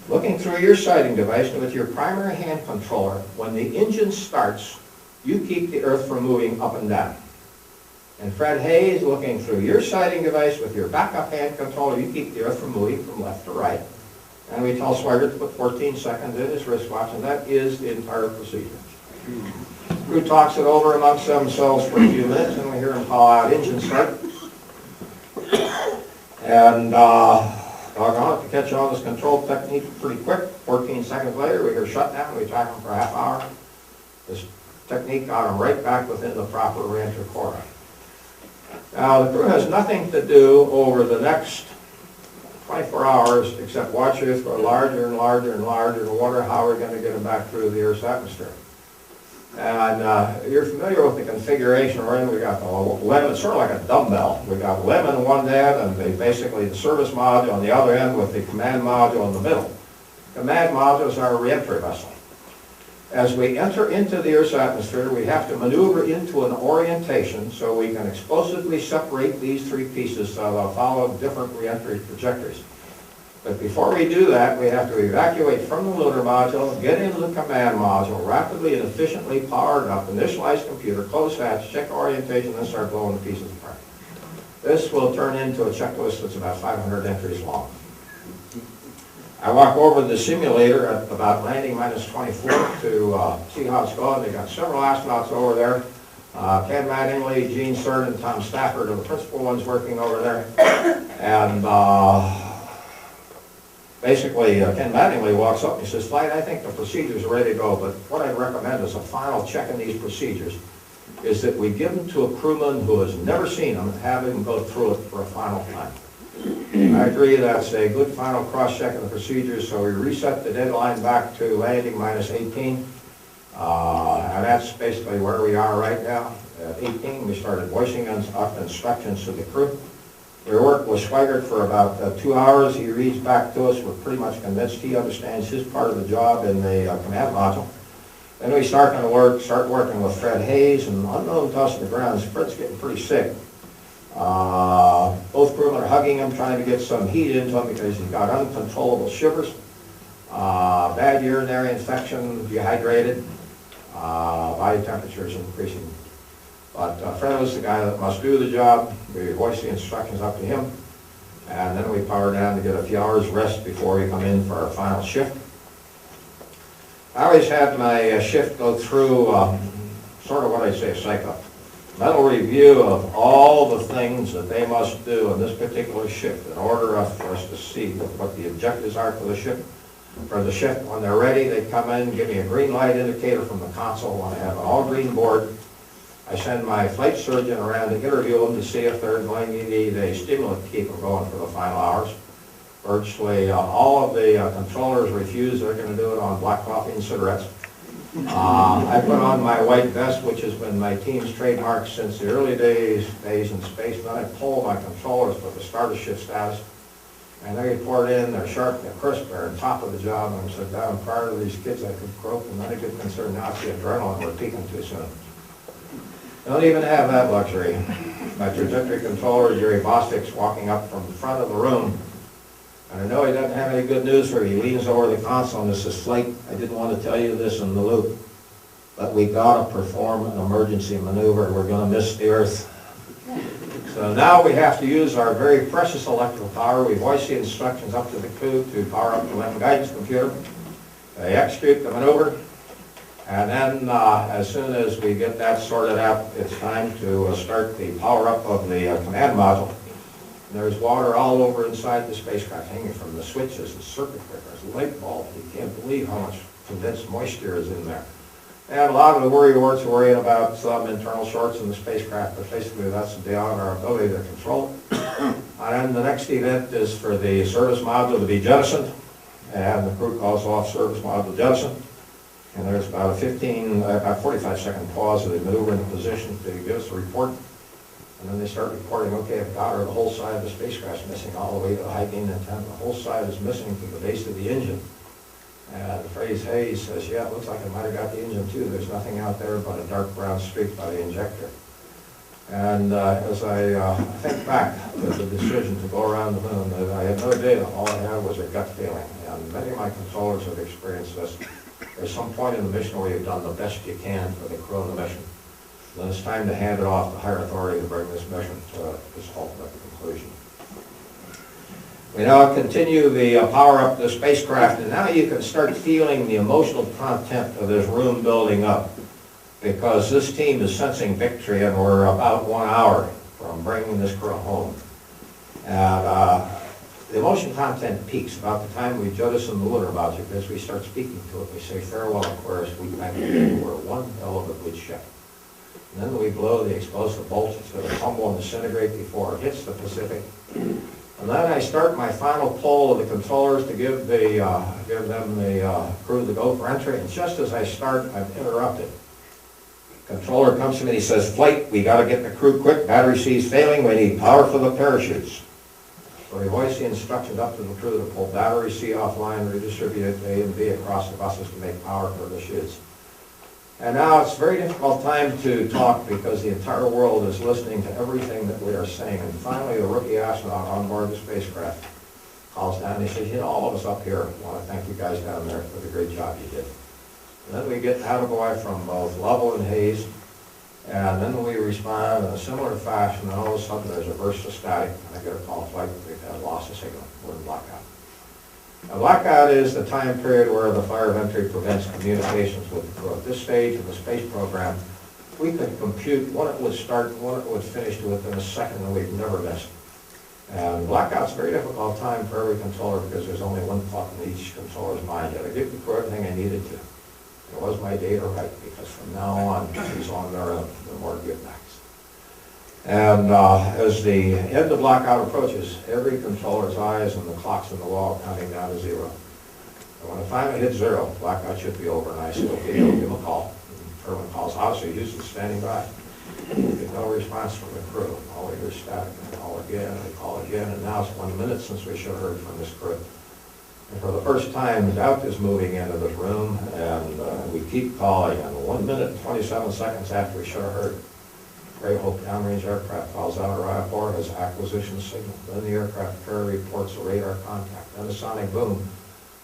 looking through your sighting device and with your primary hand controller, when the engine starts, you keep the Earth from moving up and down. And Fred Hayes, looking through your sighting device with your backup hand controller, you keep the Earth from moving from left to right. And we tell Swigert to put 14 seconds in his wristwatch, and that is the entire procedure. The crew talks it over amongst themselves for a few minutes, and we hear them call out engine start. And doggone it, to catch on this control technique pretty quick. 14 seconds later, we hear shutdown. We track them for a half hour. This technique got them right back within the proper reentry corridor. Now, the crew has nothing to do over the next 24 hours except watch Earth grow larger and larger and larger and wonder how we're going to get them back through the Earth's atmosphere. And you're familiar with the configuration we're in. We got the lemon, it's sort of like a dumbbell. We got lemon on one end and basically the service module on the other end with the command module in the middle. Command module is our reentry vessel. As we enter into the Earth's atmosphere, we have to maneuver into an orientation so we can explosively separate these 3 pieces so they'll follow different reentry trajectories. But before we do that, we have to evacuate from the lunar module, get into the command module, rapidly and efficiently power it up, initialize computer, close hatch, check orientation, then start blowing the pieces apart. This will turn into a checklist that's about 500 entries long. I walk over to the simulator at about landing minus 24 to see how it's going. They got several astronauts over there. Ken Mattingly, Gene Kranz, and Tom Stafford are the principal ones working over there. And basically, Ken Mattingly walks up and he says, Flight, I think the procedures are ready to go, but what I'd recommend as a final check in these procedures is that we give them to a crewman who has never seen them and have him go through it for a final time. I agree that's a good final cross-check of the procedures, so we reset the deadline back to landing minus 18. And that's basically where we are right now. At 18, we started voicing up instructions to the crew. We worked with Swigert for about 2 hours. He reads back to us. We're pretty much convinced he understands his part of the job in the command module. Then we start working with Fred Hayes, and unknown to us on the ground, Fred's getting pretty sick. Both crewmen are hugging him, trying to get some heat into him because he's got uncontrollable shivers, bad urinary infection, dehydrated, body temperature is increasing. But Fred was the guy that must do the job. We voice the instructions up to him, and then we power down to get a few hours rest before we come in for our final shift. I always had my shift go through sort of what I say, a psych-up. Mental review of all the things that they must do in this particular shift in order for us to see what the objectives are for the shift. For the shift, when they're ready, they come in, give me a green light indicator from the console. When I have an all-green board, I send my flight surgeon around to interview them to see if they're going to need a stimulant to keep them going for the final hours. Virtually all of the controllers refuse. They're going to do it on black coffee and cigarettes. I put on my white vest, which has been my team's trademark since the early days in space. Then I pull my controllers for the starter shift status. And they report in, they're sharp, they're crisp, they're on top of the job. And I said, down prior to these kids, I could croak, and then I get concerned now it's the adrenaline, we're peaking too soon. I don't even have that luxury. My trajectory controller, Jerry Bostic's walking up from the front of the room. And I know he doesn't have any good news for you. He leans over the console and says, Flight, I didn't want to tell you this in the loop, but we got to perform an emergency maneuver. We're going to miss the Earth. So now we have to use our very precious electrical power. We voice the instructions up to the crew to power up the land guidance computer. They execute the maneuver. And then as soon as we get that sorted out, it's time to start the power up of the command module. And there's water all over inside the spacecraft, hanging from the switches, the circuit breakers, light bulbs. You can't believe how much condensed moisture is in there. And a lot of the worrywart are worrying about some internal shorts in the spacecraft, but basically that's beyond our ability to control. And then the next event is for the service module to be jettisoned, and the crew calls off service module jettison. And there's about a 45-second pause as they maneuver into position to give us a report. And then they start reporting, okay, I've got her, the whole side of the spacecraft's missing all the way to the high gain antenna. The whole side is missing to the base of the engine. And the phrase Hayes says, yeah, it looks like I might have got the engine too. There's nothing out there but a dark brown streak by the injector. And as I think back to the decision to go around the moon, I had no data. All I had was a gut feeling. And many of my controllers have experienced this. There's some point in the mission where you've done the best you can for the crew of the mission. Then it's time to hand it off to higher authority to bring this mission to its ultimate conclusion. We now continue the power up of the spacecraft, and now you can start feeling the emotional content of this room building up, because this team is sensing victory, and we're about 1 hour from bringing this crew home. And the emotion content peaks about the time we jettison the lunar module. As we start speaking to it, we say farewell Aquarius, we thank you, we're one hell of a good ship. And then we blow the explosive bolts. It's going to tumble and disintegrate before it hits the Pacific. And then I start my final pull of the controllers to give them the crew the go for entry. And just as I start, I'm interrupted. Controller comes to me and he says, "Flight, we got to get the crew quick. Battery C's failing. We need power for the parachutes." So we voice the instructions up to the crew to pull Battery C offline, redistribute A and B across the buses to make power for the chutes. And now it's a very difficult time to talk because the entire world is listening to everything that we are saying. And finally, the rookie astronaut on board the spacecraft calls down and he says, all of us up here want to thank you guys down there for the great job you did. And then we get attaboy from both Lovell and Hayes, and then we respond in a similar fashion, and all of a sudden there's a burst of static, and I get a call flight, we've had loss of signal, we're in blackout. A blackout is the time period where the fire of entry prevents communications with the crew. At this stage of the space program, we could compute when it would start and when it would finish within a second, and we've never missed. And blackout's a very difficult time for every controller because there's only one thought in each controller's mind. Did I give the crew everything I needed to? Was my data right? Because from now on, she's on their own, no more givebacks. And as the end of blackout approaches, every controller's eyes and the clocks on the wall counting down to 0. And when it finally hits 0, blackout should be over, and I said, okay, give him a call. Herman calls out, so Houston's standing by. We get no response from the crew. All we hear is static, and they call again, and they call again, and now it's 1 minute since we should have heard from this crew. And for the first time, doubt is moving into this room, and we keep calling, and 1 minute and 27 seconds after we should have heard, Gray Hope downrange aircraft calls out arrive aboard as acquisition signal. Then the aircraft carrier reports a radar contact, then a sonic boom.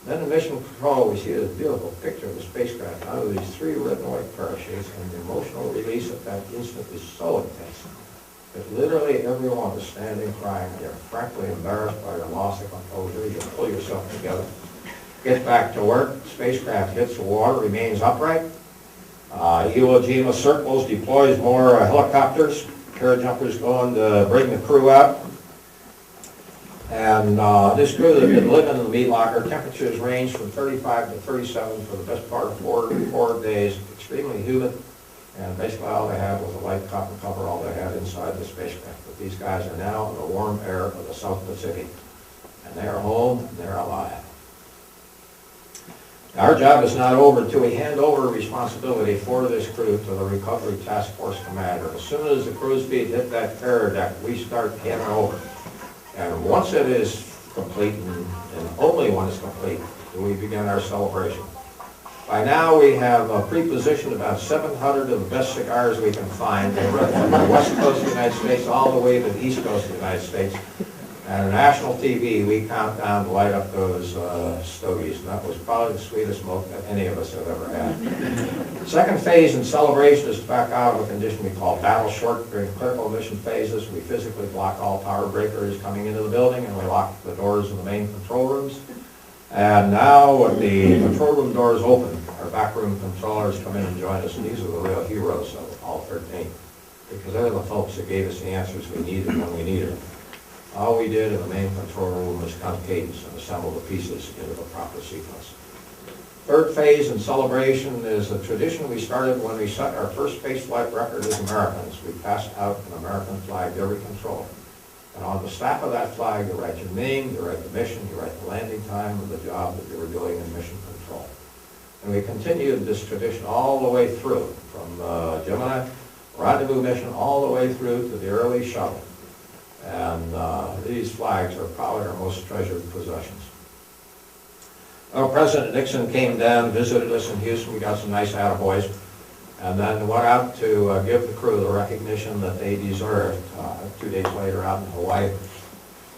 Then in mission control, we see this beautiful picture of the spacecraft out of these 3 red and white parachutes, and the emotional release at that instant is so intense that literally everyone is standing crying, and you're frankly embarrassed by your loss of composure. You pull yourself together, get back to work. Spacecraft hits the water, remains upright. Iwo Jima circles, deploys more helicopters. Parajumpers going to bring the crew out. And this crew has been living in the meat locker. Temperatures range from 35 to 37 for the best part of four days. Extremely humid. And basically all they had was a light cotton cover, all they had inside the spacecraft. But these guys are now in the warm air of the South Pacific. And they're home, and they're alive. Our job is not over until we hand over responsibility for this crew to the Recovery Task Force Commander. As soon as the crew's feet hit that carrier deck, we start handing over. And once it is complete, and only when it's complete, do we begin our celebration. By now, we have pre-positioned about 700 of the best cigars we can find. They run from the west coast of the United States all the way to the east coast of the United States. And on national TV, we count down to light up those stogies, and that was probably the sweetest smoke that any of us have ever had. The second phase in celebration is to back out of a condition we call battle short. During critical mission phases, we physically block all power breakers coming into the building, and we lock the doors of the main control rooms. And now, when the control room doors open, our backroom controllers come in and join us, and these are the real heroes of Apollo 13, because they're the folks that gave us the answers we needed when we needed them. All we did in the main control room was count cadence and assemble the pieces into the proper sequence. Third phase in celebration is a tradition we started when we set our first space flight record as Americans. We passed out an American flag to every controller. And on the staff of that flag, you write your name, you write the mission, you write the landing time of the job that you were doing in mission control. And we continued this tradition all the way through, from Gemini rendezvous mission all the way through to the early shuttle. And these flags are probably our most treasured possessions. Well, President Nixon came down, visited us in Houston. We got some nice attaboys, and then went out to give the crew the recognition that they deserved 2 days later out in Hawaii.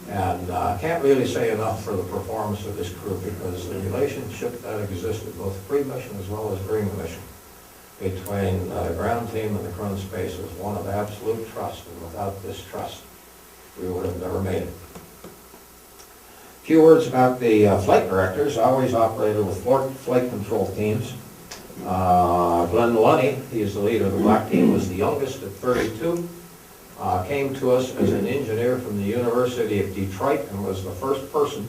And I can't really say enough for the performance of this crew, because the relationship that existed, both pre-mission as well as during the mission, between the ground team and the crew in space was one of absolute trust, and without this trust, we would have never made it. A few words about the flight directors. I always operated with flight control teams. Glenn Lunny, he is the leader of the black team, was the youngest at 32. Came to us as an engineer from the University of Detroit and was the first person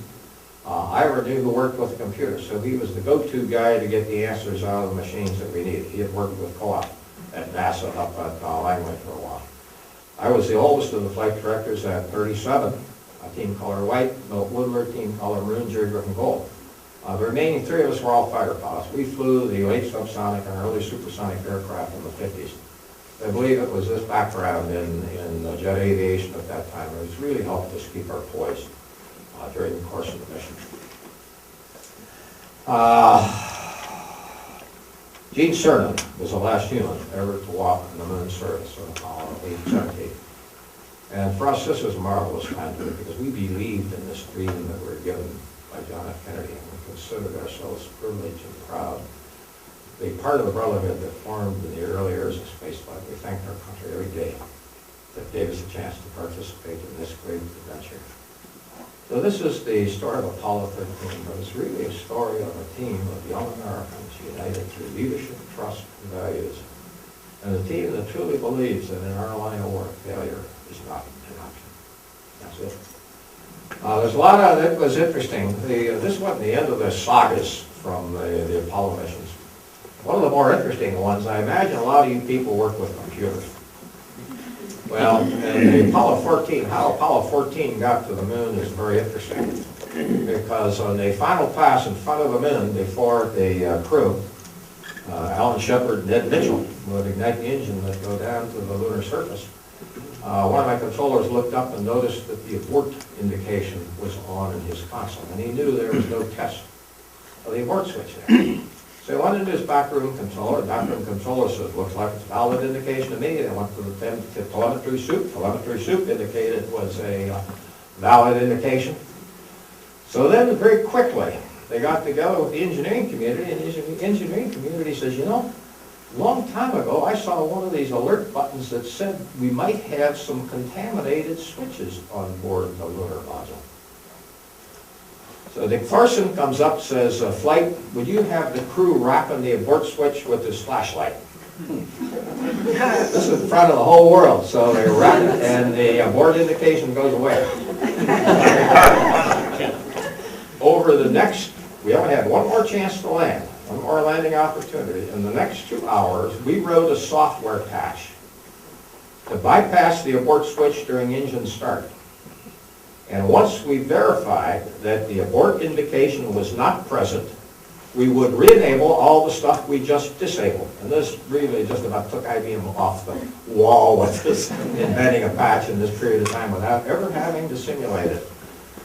I ever knew who worked with computers. So he was the go-to guy to get the answers out of the machines that we needed. He had worked with co-op at NASA up at Langley for a while. I was the oldest of the flight directors at 37. Team color white, Milt Woodward, team color maroon, Jerry Griffin gold. The remaining three of us were all fighter pilots. We flew the late subsonic and early supersonic aircraft in the 50s. I believe it was this background in jet aviation at that time. It was really helped us keep our poise during the course of the mission. Gene Kranz was the last human ever to walk on the moon surface on Apollo 8-17. And for us, this was a marvelous time because we believed in this dream that we were given by John F. Kennedy, and we considered ourselves privileged and proud to be part of the brotherhood that formed in the early years of spaceflight. We thanked our country every day that gave us a chance to participate in this great adventure. So this is the story of Apollo 13, but it's really a story of a team of young Americans united through leadership, trust, and values. And a team that truly believes that in our line of work, failure is not an option. That's it. There's a lot of it was interesting. This wasn't the end of the sagas from the Apollo missions. One of the more interesting ones, I imagine a lot of you people work with computers. Well, in the Apollo 14, how Apollo 14 got to the moon is very interesting. Because on the final pass in front of the moon, before the crew, Alan Shepard and Ed Mitchell would ignite the engine that go down to the lunar surface. One of my controllers looked up and noticed that the abort indication was on in his console, and he knew there was no test of the abort switch there. So he went into his backroom controller. The backroom controller said, "Looks like it's a valid indication to me." They went to the telemetry soup. Telemetry soup indicated it was a valid indication. So then very quickly, they got together with the engineering community, and the engineering community says, "You know, a long time ago, I saw one of these alert buttons that said we might have some contaminated switches on board the lunar module." So Dick Thorson comes up, says, "Flight, would you have the crew wrapping the abort switch with his flashlight?" This is in front of the whole world. So they wrap it, and the abort indication goes away. Over the next, we only had one more chance to land. One more landing opportunity. In the next 2 hours, we wrote a software patch to bypass the abort switch during engine start. And once we verified that the abort indication was not present, we would re-enable all the stuff we just disabled. And this really just about took IBM off the wall with this inventing a patch in this period of time without ever having to simulate it.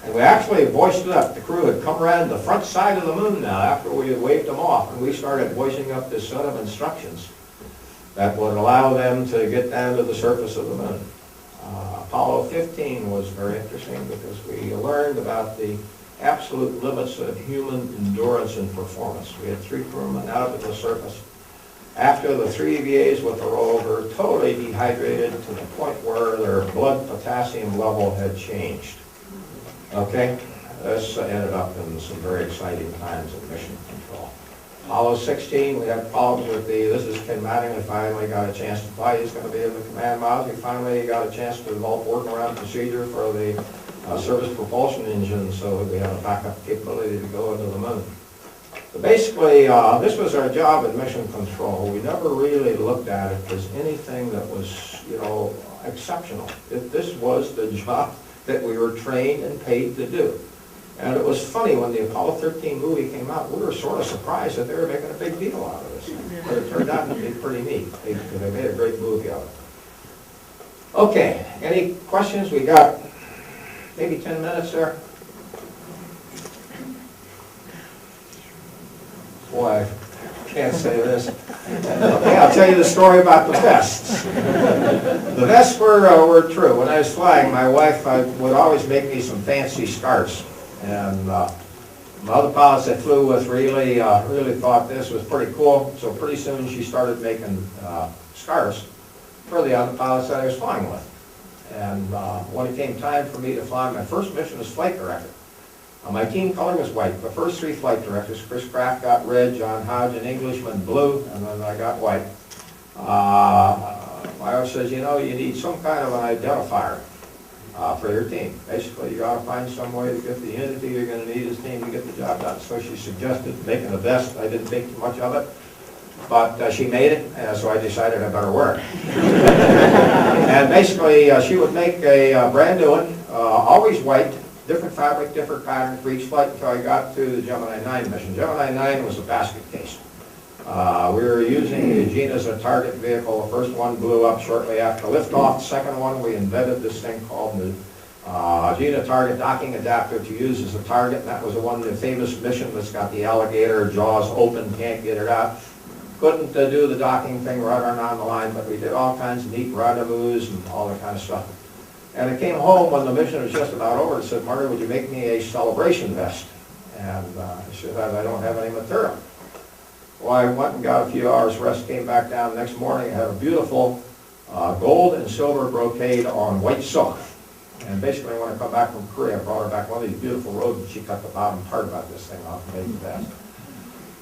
And we actually voiced it up. The crew had come around the front side of the moon now after we had waved them off, and we started voicing up this set of instructions that would allow them to get down to the surface of the moon. Apollo 15 was very interesting because we learned about the absolute limits of human endurance and performance. We had 3 crewmen out at the surface after the 3 EVAs with the rover, totally dehydrated to the point where their blood potassium level had changed. Okay, this ended up in some very exciting times in mission control. Apollo 16, we had problems with this is Ken Mattingly finally got a chance to fly. He's going to be in the command module. He finally got a chance to develop workaround procedure for the surface propulsion engine so we had a backup capability to go into the moon. But basically, this was our job in mission control. We never really looked at it as anything that was, you know, exceptional. This was the job that we were trained and paid to do. And it was funny, when the Apollo 13 movie came out, we were sort of surprised that they were making a big deal out of this. But it turned out to be pretty neat. They made a great movie out of it. Okay, any questions? We got maybe 10 minutes there. Boy, I can't say this. Okay, I'll tell you the story about the vests. The vests were true. When I was flying, my wife would always make me some fancy scarves. And my other pilots I flew with really thought this was pretty cool. So pretty soon she started making scarves for the other pilots that I was flying with. And when it came time for me to fly, my first mission as flight director. My team color was white. The first 3 flight directors, Chris Kraft got red, John Hodge, Englishman, blue, and then I got white. My wife says, you know, you need some kind of an identifier for your team. Basically, you got to find some way to get the unity you're going to need as a team to get the job done. So she suggested making a vest. I didn't think too much of it, but she made it, and so I decided I better wear it. And basically, she would make a brand new one, always white, different fabric, different pattern for each flight until I got to the Gemini 9 mission. Gemini 9 was a basket case. We were using Gene as a target vehicle. The first one blew up shortly after liftoff. The second one, we invented this thing called the Gene target docking adapter to use as a target. And that was the famous mission that's got the alligator jaws open, can't get it out. Couldn't do the docking thing right on the line, but we did all kinds of neat rendezvous and all that kind of stuff. And I came home when the mission was just about over and said, Marty, would you make me a celebration vest? And I said, I don't have any material. Well, I went and got a few hours rest, came back down the next morning, I had a beautiful gold and silver brocade on white silk. And basically, when I come back from Korea, I brought her back one of these beautiful robes, and she cut the bottom part about this thing off and made the vest.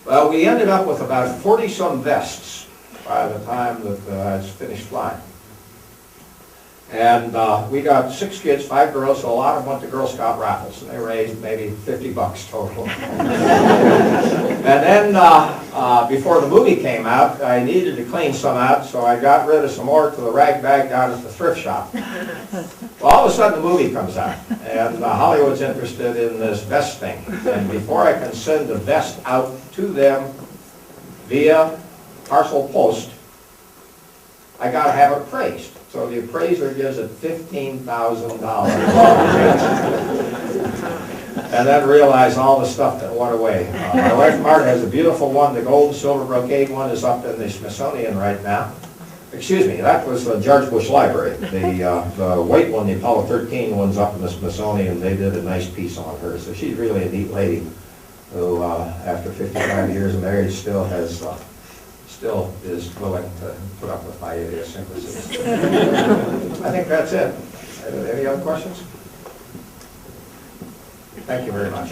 Well, we ended up with about 40-some vests by the time that I was finished flying. And we got 6 kids, 5 girls, so a lot of them went to Girl Scout raffles, and they raised maybe $50 total. And then before the movie came out, I needed to clean some out, so I got rid of some more to the rag bag down at the thrift shop. Well, all of a sudden the movie comes out, and Hollywood's interested in this vest thing. And before I can send the vest out to them via parcel post, I got to have it appraised. So the appraiser gives it $15,000. And then realize all the stuff that went away. My wife Marta has a beautiful one. The gold and silver brocade one is up in the Smithsonian right now. Excuse me, that was the George Bush Library. The white one, the Apollo 13 one's up in the Smithsonian. They did a nice piece on her. So she's really a neat lady who, after 55 years of marriage, still is willing to put up with my idiosyncrasies. I think that's it. Any other questions? Thank you very much.